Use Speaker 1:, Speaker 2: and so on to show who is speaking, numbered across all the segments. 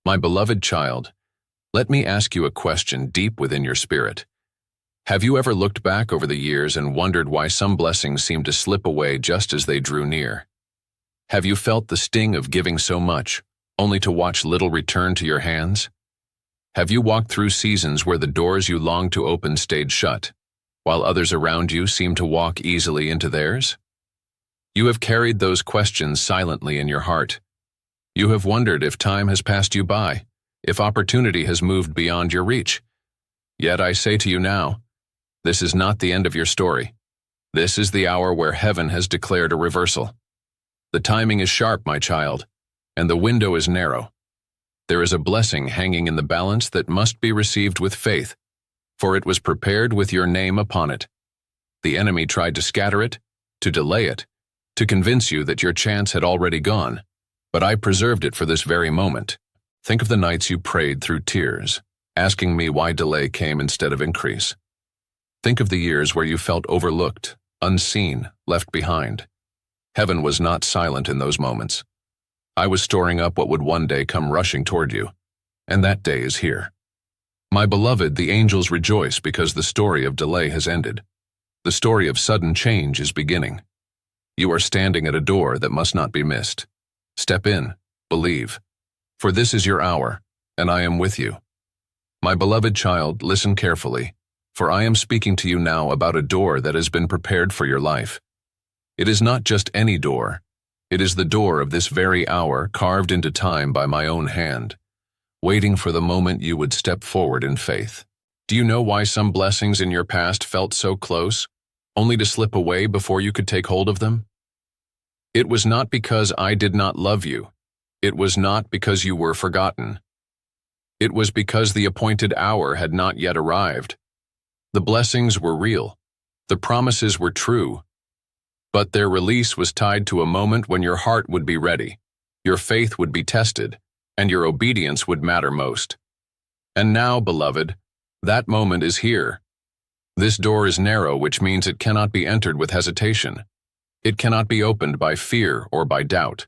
Speaker 1: My beloved child, let me ask you a question deep within your spirit. Have you ever looked back over the years and wondered why some blessings seemed to slip away just as they drew near? Have you felt the sting of giving so much, only to watch little return to your hands? Have you walked through seasons where the doors you longed to open stayed shut, while others around you seemed to walk easily into theirs? You have carried those questions silently in your heart. You have wondered if time has passed you by, if opportunity has moved beyond your reach. Yet I say to you now, this is not the end of your story. This is the hour where heaven has declared a reversal. The timing is sharp, my child, and the window is narrow. There is a blessing hanging in the balance that must be received with faith, for it was prepared with your name upon it. The enemy tried to scatter it, to delay it, to convince you that your chance had already gone, but I preserved it for this very moment. Think of the nights you prayed through tears, asking me why delay came instead of increase. Think of the years where you felt overlooked, unseen, left behind. Heaven was not silent in those moments. I was storing up what would one day come rushing toward you, and that day is here. My beloved, the angels rejoice because the story of delay has ended. The story of sudden change is beginning. You are standing at a door that must not be missed. Step in, believe, for this is your hour, and I am with you. My beloved child, listen carefully, for I am speaking to you now about a door that has been prepared for your life. It is not just any door. It is the door of this very hour carved into time by my own hand, waiting for the moment you would step forward in faith. Do you know why some blessings in your past felt so close, only to slip away before you could take hold of them? It was not because I did not love you. It was not because you were forgotten. It was because the appointed hour had not yet arrived. The blessings were real. The promises were true. But their release was tied to a moment when your heart would be ready, your faith would be tested, and your obedience would matter most. And now, beloved, that moment is here. This door is narrow, which means it cannot be entered with hesitation. It cannot be opened by fear or by doubt.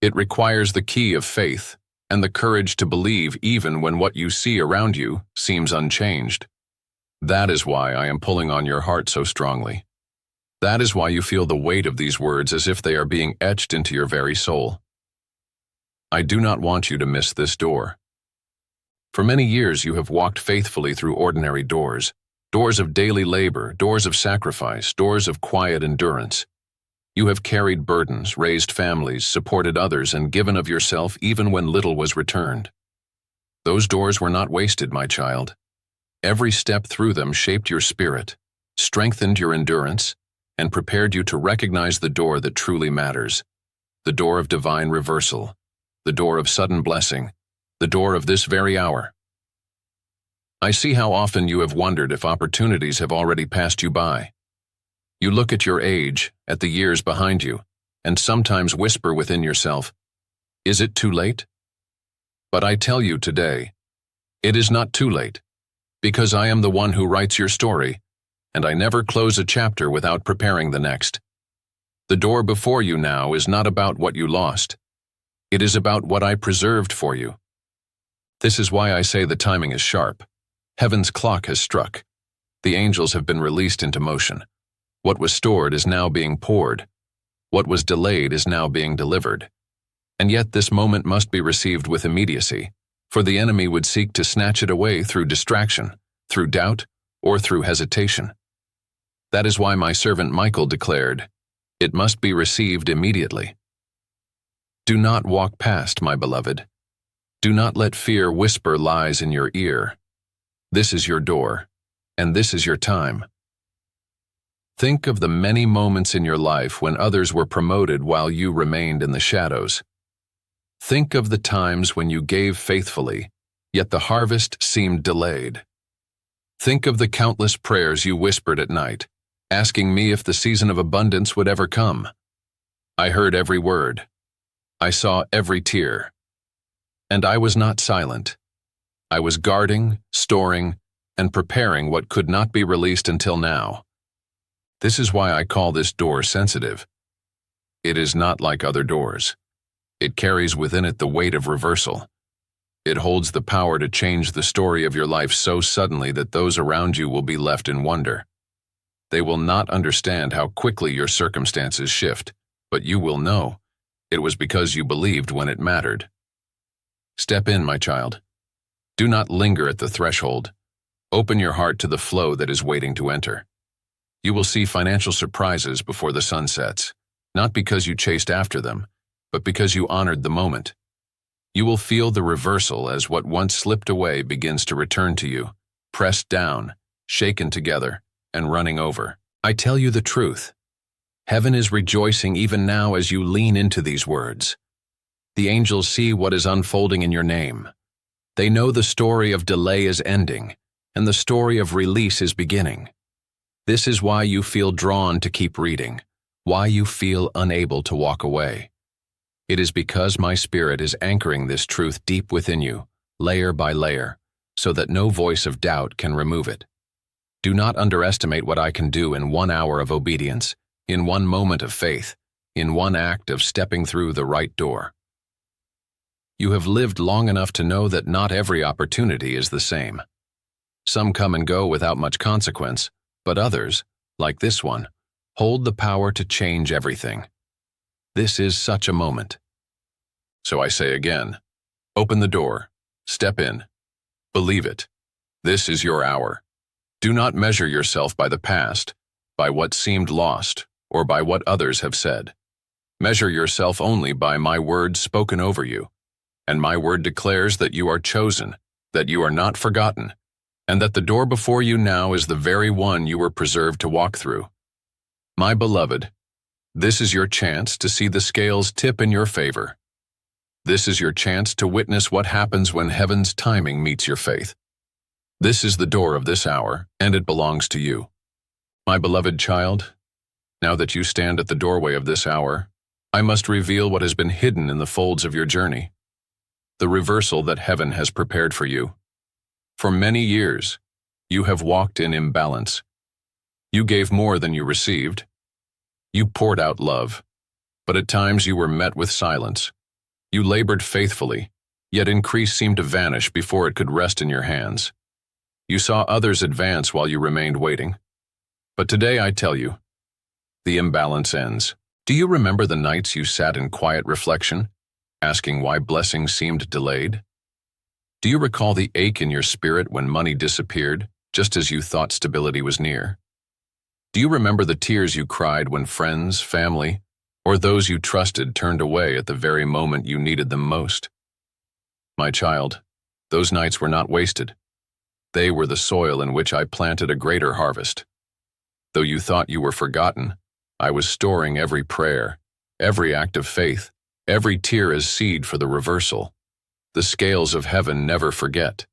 Speaker 1: It requires the key of faith and the courage to believe even when what you see around you seems unchanged. That is why I am pulling on your heart so strongly. That is why you feel the weight of these words as if they are being etched into your very soul. I do not want you to miss this door. For many years you have walked faithfully through ordinary doors, doors of daily labor, doors of sacrifice, doors of quiet endurance. You have carried burdens, raised families, supported others, and given of yourself even when little was returned. Those doors were not wasted, my child. Every step through them shaped your spirit, strengthened your endurance, and prepared you to recognize the door that truly matters, the door of divine reversal, the door of sudden blessing, the door of this very hour. I see how often you have wondered if opportunities have already passed you by. You look at your age, at the years behind you, and sometimes whisper within yourself, "Is it too late?" But I tell you today, it is not too late, because I am the one who writes your story, and I never close a chapter without preparing the next. The door before you now is not about what you lost. It is about what I preserved for you. This is why I say the timing is sharp. Heaven's clock has struck. The angels have been released into motion. What was stored is now being poured. What was delayed is now being delivered. And yet this moment must be received with immediacy, for the enemy would seek to snatch it away through distraction, through doubt, or through hesitation. That is why my servant Michael declared, "It must be received immediately." Do not walk past, my beloved. Do not let fear whisper lies in your ear. This is your door, and this is your time. Think of the many moments in your life when others were promoted while you remained in the shadows. Think of the times when you gave faithfully, yet the harvest seemed delayed. Think of the countless prayers you whispered at night, asking me if the season of abundance would ever come. I heard every word. I saw every tear. And I was not silent. I was guarding, storing, and preparing what could not be released until now. This is why I call this door sensitive. It is not like other doors. It carries within it the weight of reversal. It holds the power to change the story of your life so suddenly that those around you will be left in wonder. They will not understand how quickly your circumstances shift, but you will know. It was because you believed when it mattered. Step in, my child. Do not linger at the threshold. Open your heart to the flow that is waiting to enter. You will see financial surprises before the sun sets, not because you chased after them, but because you honored the moment. You will feel the reversal as what once slipped away begins to return to you, pressed down, shaken together, and running over. I tell you the truth. Heaven is rejoicing even now as you lean into these words. The angels see what is unfolding in your name. They know the story of delay is ending, and the story of release is beginning. This is why you feel drawn to keep reading, why you feel unable to walk away. It is because my spirit is anchoring this truth deep within you, layer by layer, so that no voice of doubt can remove it. Do not underestimate what I can do in 1 hour of obedience, in 1 moment of faith, in 1 act of stepping through the right door. You have lived long enough to know that not every opportunity is the same. Some come and go without much consequence, but others, like this one, hold the power to change everything. This is such a moment. So I say again, open the door, step in, believe it. This is your hour. Do not measure yourself by the past, by what seemed lost, or by what others have said. Measure yourself only by my word spoken over you. And my word declares that you are chosen, that you are not forgotten, and that the door before you now is the very one you were preserved to walk through. My beloved, this is your chance to see the scales tip in your favor. This is your chance to witness what happens when heaven's timing meets your faith. This is the door of this hour, and it belongs to you. My beloved child, now that you stand at the doorway of this hour, I must reveal what has been hidden in the folds of your journey. The reversal that heaven has prepared for you. For many years, you have walked in imbalance. You gave more than you received. You poured out love, but at times you were met with silence. You labored faithfully, yet increase seemed to vanish before it could rest in your hands. You saw others advance while you remained waiting. But today I tell you, the imbalance ends. Do you remember the nights you sat in quiet reflection, asking why blessings seemed delayed? Do you recall the ache in your spirit when money disappeared, just as you thought stability was near? Do you remember the tears you cried when friends, family, or those you trusted turned away at the very moment you needed them most? My child, those nights were not wasted. They were the soil in which I planted a greater harvest. Though you thought you were forgotten, I was storing every prayer, every act of faith, every tear as seed for the reversal. The scales of heaven never forget.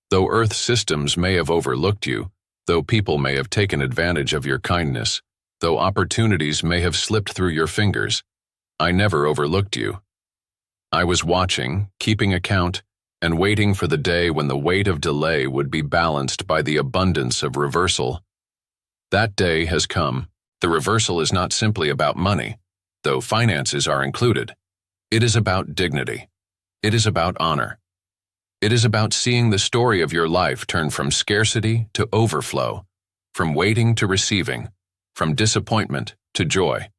Speaker 1: Though earth systems may have overlooked you, though people may have taken advantage of your kindness, though opportunities may have slipped through your fingers, I never overlooked you. I was watching, keeping account, and waiting for the day when the weight of delay would be balanced by the abundance of reversal. That day has come. The reversal is not simply about money, though finances are included. It is about dignity. It is about honor. It is about seeing the story of your life turn from scarcity to overflow, from waiting to receiving, from disappointment to joy.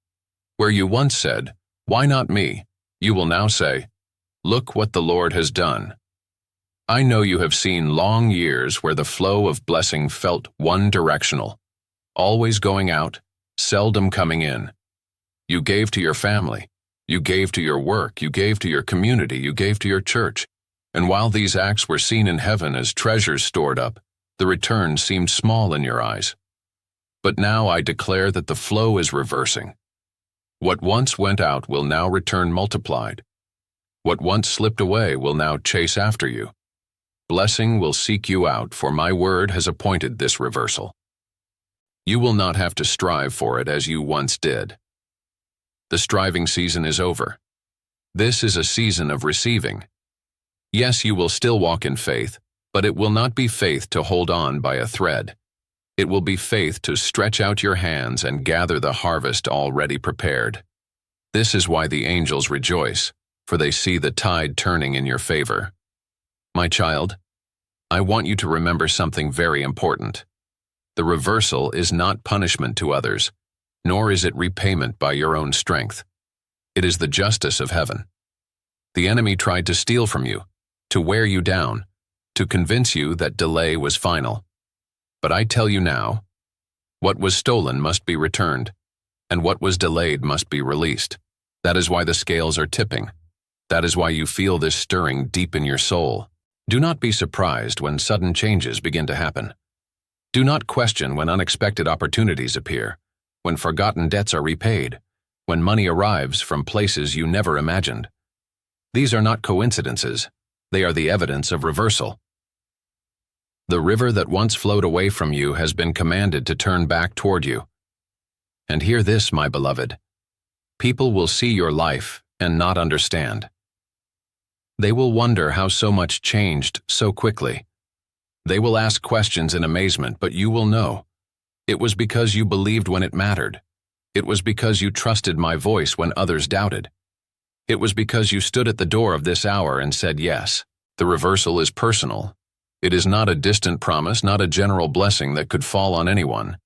Speaker 1: Where you once said, "Why not me?" you will now say, "Look what the Lord has done." I know you have seen long years where the flow of blessing felt one-directional, always going out, seldom coming in. You gave to your family, you gave to your work, you gave to your community, you gave to your church, and while these acts were seen in heaven as treasures stored up, the return seemed small in your eyes. But now I declare that the flow is reversing. What once went out will now return multiplied. What once slipped away will now chase after you. Blessing will seek you out, for my word has appointed this reversal. You will not have to strive for it as you once did. The striving season is over. This is a season of receiving. Yes, you will still walk in faith, but it will not be faith to hold on by a thread. It will be faith to stretch out your hands and gather the harvest already prepared. This is why the angels rejoice, for they see the tide turning in your favor. My child, I want you to remember something very important. The reversal is not punishment to others, nor is it repayment by your own strength. It is the justice of heaven. The enemy tried to steal from you, to wear you down, to convince you that delay was final. But I tell you now, what was stolen must be returned, and what was delayed must be released. That is why the scales are tipping. That is why you feel this stirring deep in your soul. Do not be surprised when sudden changes begin to happen. Do not question when unexpected opportunities appear, when forgotten debts are repaid, when money arrives from places you never imagined. These are not coincidences. They are the evidence of reversal. The river that once flowed away from you has been commanded to turn back toward you. And hear this, my beloved. People will see your life and not understand. They will wonder how so much changed so quickly. They will ask questions in amazement, but you will know. It was because you believed when it mattered. It was because you trusted my voice when others doubted. It was because you stood at the door of this hour and said yes. The reversal is personal. It is not a distant promise, not a general blessing that could fall on anyone.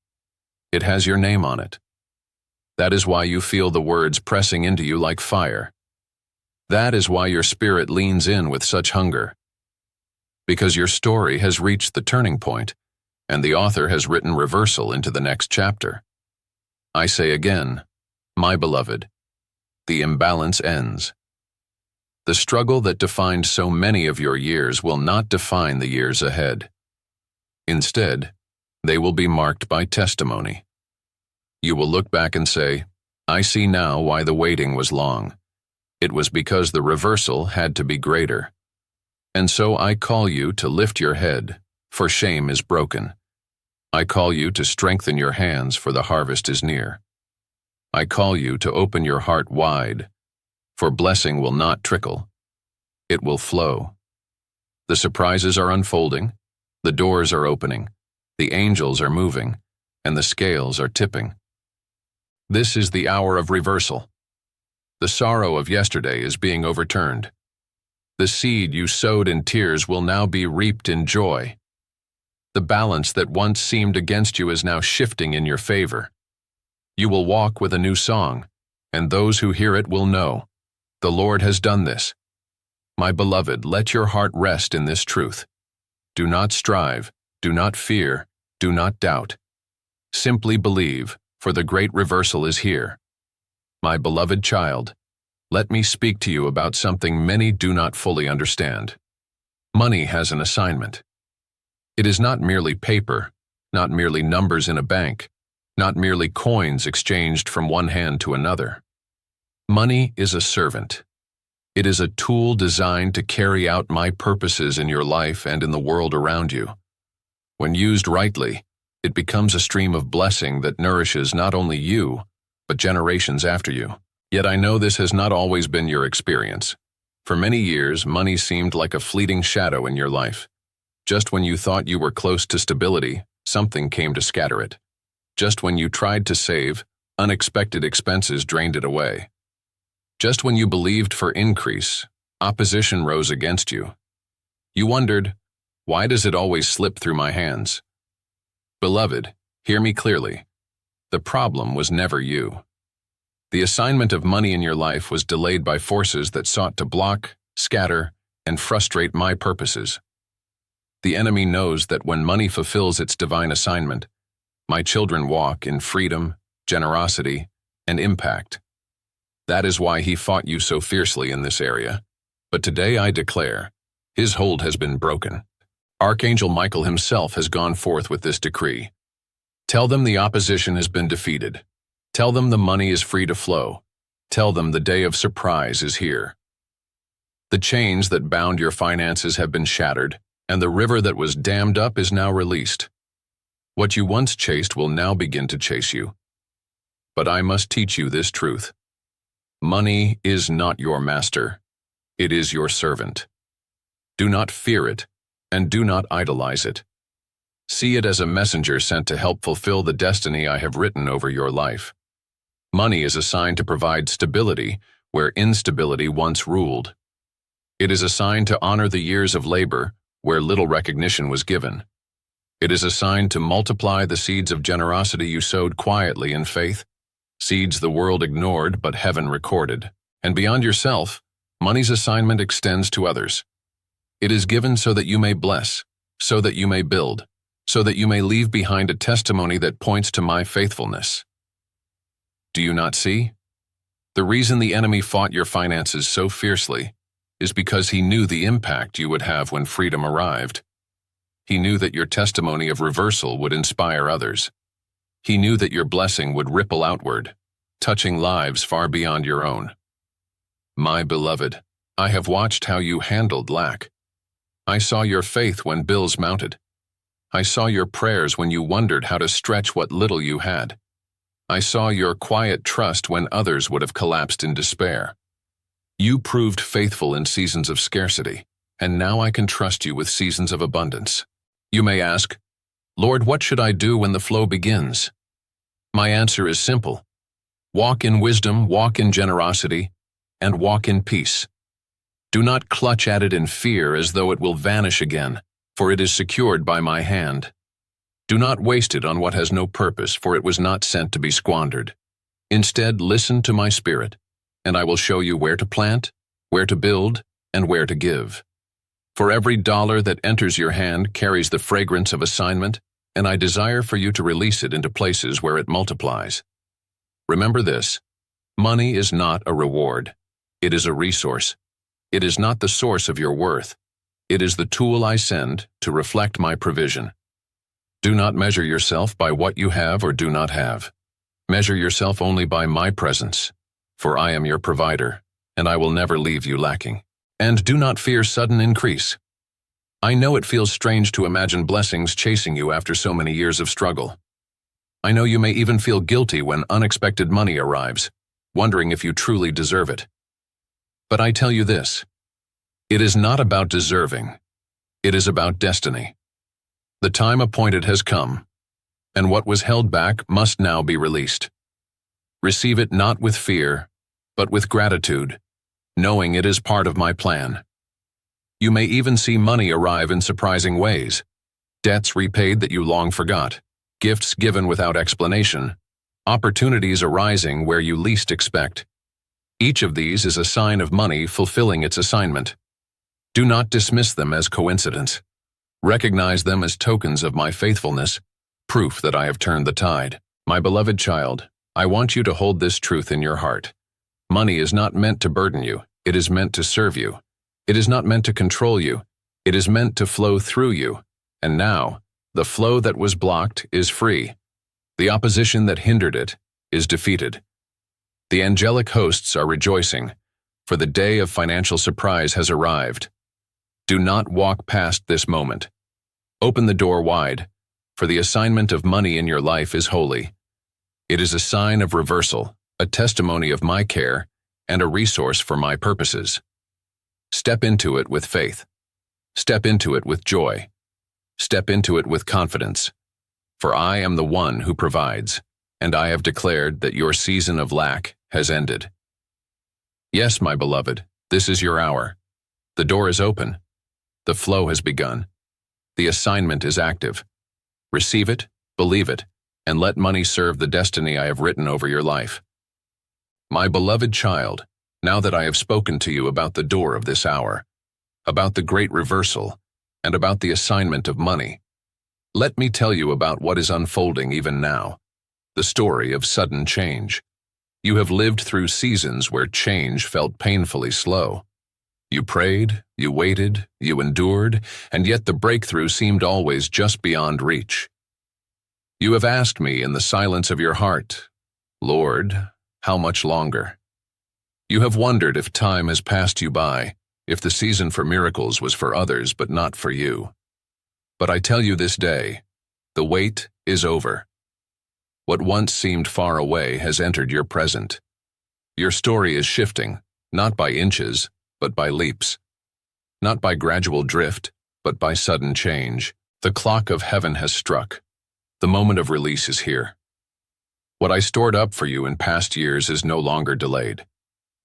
Speaker 1: It has your name on it. That is why you feel the words pressing into you like fire. That is why your spirit leans in with such hunger. Because your story has reached the turning point, and the author has written reversal into the next chapter. I say again, my beloved, the imbalance ends. The struggle that defined so many of your years will not define the years ahead. Instead, they will be marked by testimony. You will look back and say, I see now why the waiting was long. It was because the reversal had to be greater. And so I call you to lift your head, for shame is broken. I call you to strengthen your hands, for the harvest is near. I call you to open your heart wide, for blessing will not trickle. It will flow. The surprises are unfolding, the doors are opening, the angels are moving, and the scales are tipping. This is the hour of reversal. The sorrow of yesterday is being overturned. The seed you sowed in tears will now be reaped in joy. The balance that once seemed against you is now shifting in your favor. You will walk with a new song, and those who hear it will know, the Lord has done this. My beloved, let your heart rest in this truth. Do not strive, do not fear, do not doubt. Simply believe, for the great reversal is here. My beloved child, let me speak to you about something many do not fully understand. Money has an assignment. It is not merely paper, not merely numbers in a bank, not merely coins exchanged from one hand to another. Money is a servant. It is a tool designed to carry out my purposes in your life and in the world around you. When used rightly, it becomes a stream of blessing that nourishes not only you, but generations after you. Yet I know this has not always been your experience. For many years, money seemed like a fleeting shadow in your life. Just when you thought you were close to stability, something came to scatter it. Just when you tried to save, unexpected expenses drained it away. Just when you believed for increase, opposition rose against you. You wondered, why does it always slip through my hands? Beloved, hear me clearly. The problem was never you. The assignment of money in your life was delayed by forces that sought to block, scatter, and frustrate my purposes. The enemy knows that when money fulfills its divine assignment, my children walk in freedom, generosity, and impact. That is why he fought you so fiercely in this area. But today I declare, his hold has been broken. Archangel Michael himself has gone forth with this decree. Tell them the opposition has been defeated. Tell them the money is free to flow. Tell them the day of surprise is here. The chains that bound your finances have been shattered, and the river that was dammed up is now released. What you once chased will now begin to chase you. But I must teach you this truth. Money is not your master. It is your servant. Do not fear it, and do not idolize it. See it as a messenger sent to help fulfill the destiny I have written over your life. Money is assigned to provide stability where instability once ruled. It is a sign to honor the years of labor where little recognition was given. It is a sign to multiply the seeds of generosity you sowed quietly in faith, seeds the world ignored but heaven recorded. And beyond yourself, money's assignment extends to others. It is given so that you may bless, so that you may build, so that you may leave behind a testimony that points to my faithfulness. Do you not see? The reason the enemy fought your finances so fiercely is because he knew the impact you would have when freedom arrived. He knew that your testimony of reversal would inspire others. He knew that your blessing would ripple outward, touching lives far beyond your own. My beloved, I have watched how you handled lack. I saw your faith when bills mounted. I saw your prayers when you wondered how to stretch what little you had. I saw your quiet trust when others would have collapsed in despair. You proved faithful in seasons of scarcity, and now I can trust you with seasons of abundance. You may ask, Lord, what should I do when the flow begins? My answer is simple. Walk in wisdom, walk in generosity, and walk in peace. Do not clutch at it in fear as though it will vanish again, for it is secured by my hand. Do not waste it on what has no purpose, for it was not sent to be squandered. Instead, listen to my spirit, and I will show you where to plant, where to build, and where to give. For every dollar that enters your hand carries the fragrance of assignment, and I desire for you to release it into places where it multiplies. Remember this: money is not a reward. It is a resource. It is not the source of your worth. It is the tool I send to reflect my provision. Do not measure yourself by what you have or do not have. Measure yourself only by my presence, for I am your provider, and I will never leave you lacking. And do not fear sudden increase. I know it feels strange to imagine blessings chasing you after so many years of struggle. I know you may even feel guilty when unexpected money arrives, wondering if you truly deserve it. But I tell you this: it is not about deserving. It is about destiny. The time appointed has come, and what was held back must now be released. Receive it not with fear, but with gratitude, knowing it is part of my plan. You may even see money arrive in surprising ways, debts repaid that you long forgot, gifts given without explanation, opportunities arising where you least expect. Each of these is a sign of money fulfilling its assignment. Do not dismiss them as coincidence. Recognize them as tokens of my faithfulness, proof that I have turned the tide. My beloved child, I want you to hold this truth in your heart. Money is not meant to burden you. It is meant to serve you. It is not meant to control you. It is meant to flow through you. And now, the flow that was blocked is free. The opposition that hindered it is defeated. The angelic hosts are rejoicing, for the day of financial surprise has arrived. Do not walk past this moment. Open the door wide, for the assignment of money in your life is holy. It is a sign of reversal, a testimony of my care, and a resource for my purposes. Step into it with faith. Step into it with joy. Step into it with confidence. For I am the one who provides, and I have declared that your season of lack has ended. Yes, my beloved, this is your hour. The door is open. The flow has begun. The assignment is active. Receive it, believe it, and let money serve the destiny I have written over your life. My beloved child, now that I have spoken to you about the door of this hour, about the great reversal, and about the assignment of money, let me tell you about what is unfolding even now, the story of sudden change. You have lived through seasons where change felt painfully slow. You prayed, you waited, you endured, and yet the breakthrough seemed always just beyond reach. You have asked me in the silence of your heart, Lord, how much longer? You have wondered if time has passed you by, if the season for miracles was for others but not for you. But I tell you this day, the wait is over. What once seemed far away has entered your present. Your story is shifting, not by inches, but by leaps. Not by gradual drift, but by sudden change. The clock of heaven has struck. The moment of release is here. What I stored up for you in past years is no longer delayed.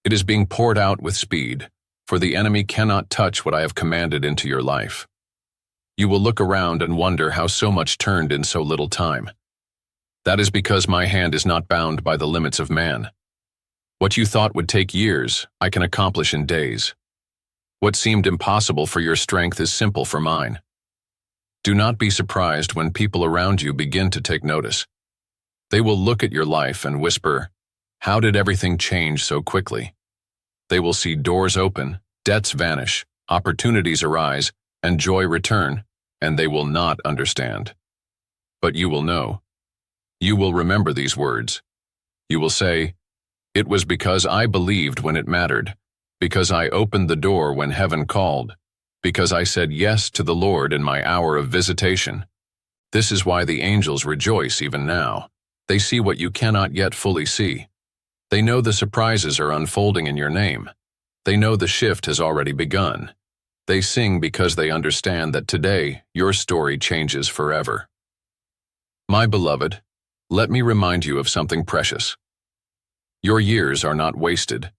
Speaker 1: It is being poured out with speed, for the enemy cannot touch what I have commanded into your life. You will look around and wonder how so much turned in so little time. That is because my hand is not bound by the limits of man. What you thought would take years, I can accomplish in days. What seemed impossible for your strength is simple for mine. Do not be surprised when people around you begin to take notice. They will look at your life and whisper, "How did everything change so quickly?" They will see doors open, debts vanish, opportunities arise, and joy return, and they will not understand. But you will know. You will remember these words. You will say, "It was because I believed when it mattered, because I opened the door when heaven called, because I said yes to the Lord in my hour of visitation." This is why the angels rejoice even now. They see what you cannot yet fully see. They know the surprises are unfolding in your name. They know the shift has already begun. They sing because they understand that today your story changes forever. My beloved, let me remind you of something precious. Your years are not wasted.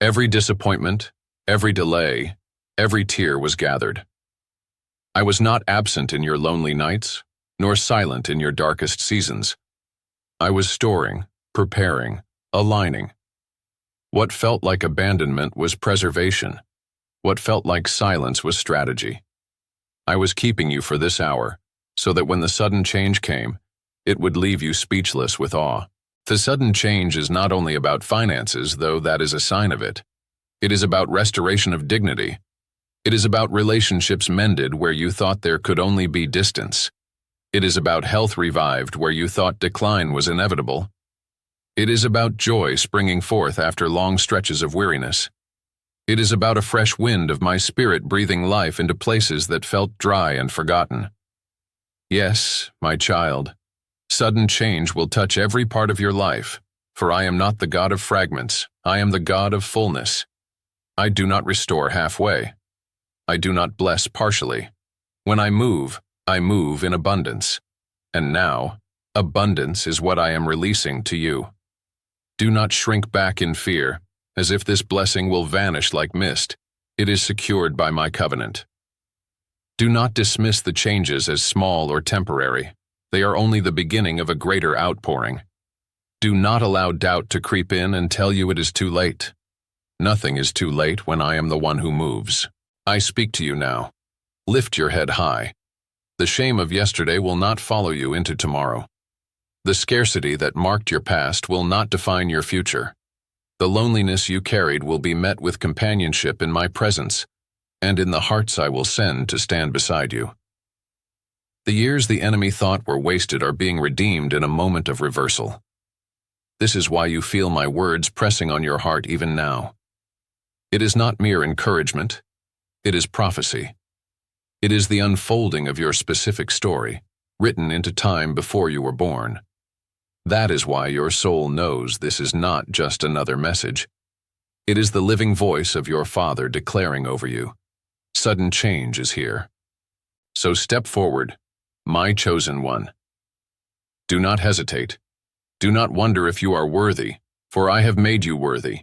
Speaker 1: Every disappointment, every delay, every tear was gathered. I was not absent in your lonely nights, nor silent in your darkest seasons. I was storing, preparing, aligning. What felt like abandonment was preservation. What felt like silence was strategy. I was keeping you for this hour, so that when the sudden change came, it would leave you speechless with awe. The sudden change is not only about finances, though that is a sign of it. It is about restoration of dignity. It is about relationships mended where you thought there could only be distance. It is about health revived where you thought decline was inevitable. It is about joy springing forth after long stretches of weariness. It is about a fresh wind of my spirit breathing life into places that felt dry and forgotten. Yes, my child, sudden change will touch every part of your life, for I am not the God of fragments, I am the God of fullness. I do not restore halfway. I do not bless partially. When I move in abundance. And now, abundance is what I am releasing to you. Do not shrink back in fear, as if this blessing will vanish like mist. It is secured by my covenant. Do not dismiss the changes as small or temporary. They are only the beginning of a greater outpouring. Do not allow doubt to creep in and tell you it is too late. Nothing is too late when I am the one who moves. I speak to you now. Lift your head high. The shame of yesterday will not follow you into tomorrow. The scarcity that marked your past will not define your future. The loneliness you carried will be met with companionship in my presence, and in the hearts I will send to stand beside you. The years the enemy thought were wasted are being redeemed in a moment of reversal. This is why you feel my words pressing on your heart even now. It is not mere encouragement. It is prophecy. It is the unfolding of your specific story, written into time before you were born. That is why your soul knows this is not just another message. It is the living voice of your Father declaring over you. Sudden change is here. So step forward, my chosen one. Do not hesitate. Do not wonder if you are worthy, for I have made you worthy.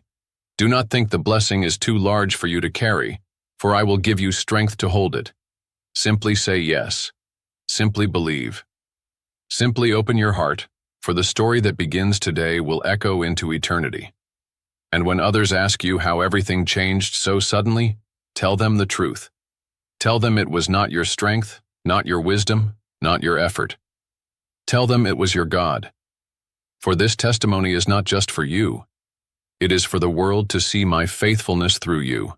Speaker 1: Do not think the blessing is too large for you to carry, for I will give you strength to hold it. Simply say yes. Simply believe. Simply open your heart, for the story that begins today will echo into eternity. And when others ask you how everything changed so suddenly, tell them the truth. Tell them it was not your strength, not your wisdom, not your effort. Tell them it was your God. For this testimony is not just for you. It is for the world to see my faithfulness through you.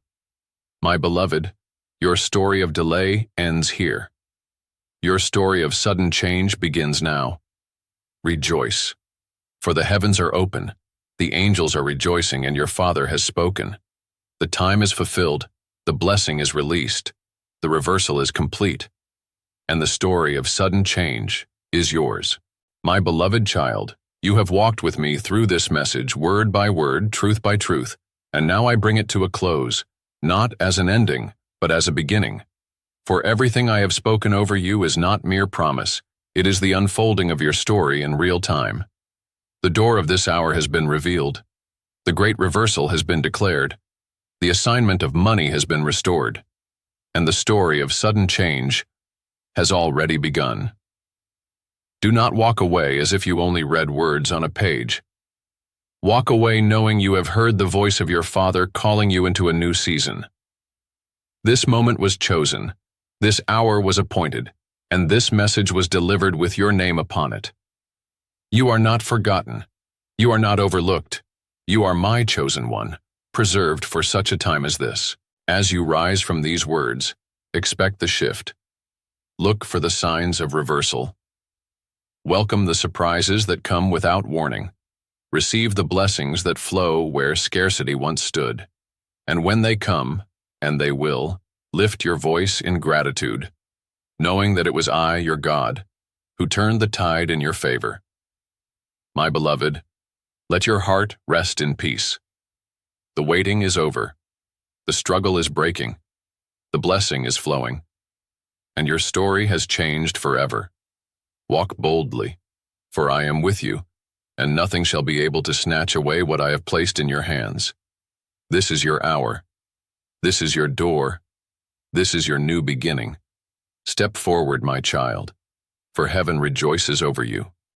Speaker 1: My beloved, your story of delay ends here. Your story of sudden change begins now. Rejoice, for the heavens are open, the angels are rejoicing, and your Father has spoken. The time is fulfilled, the blessing is released, the reversal is complete, and the story of sudden change is yours. My beloved child, you have walked with me through this message word by word, truth by truth, and now I bring it to a close, not as an ending, but as a beginning. For everything I have spoken over you is not mere promise. It is the unfolding of your story in real time. The door of this hour has been revealed. The great reversal has been declared. The assignment of money has been restored, and the story of sudden change has already begun. Do not walk away as if you only read words on a page. Walk away knowing you have heard the voice of your Father calling you into a new season. This moment was chosen, this hour was appointed, and this message was delivered with your name upon it. You are not forgotten. You are not overlooked. You are my chosen one, preserved for such a time as this. As you rise from these words, expect the shift. Look for the signs of reversal. Welcome the surprises that come without warning. Receive the blessings that flow where scarcity once stood. And when they come, and they will, lift your voice in gratitude, knowing that it was I, your God, who turned the tide in your favor. My beloved, let your heart rest in peace. The waiting is over. The struggle is breaking. The blessing is flowing. And your story has changed forever. Walk boldly, for I am with you, and nothing shall be able to snatch away what I have placed in your hands. This is your hour. This is your door. This is your new beginning. Step forward, my child, for heaven rejoices over you.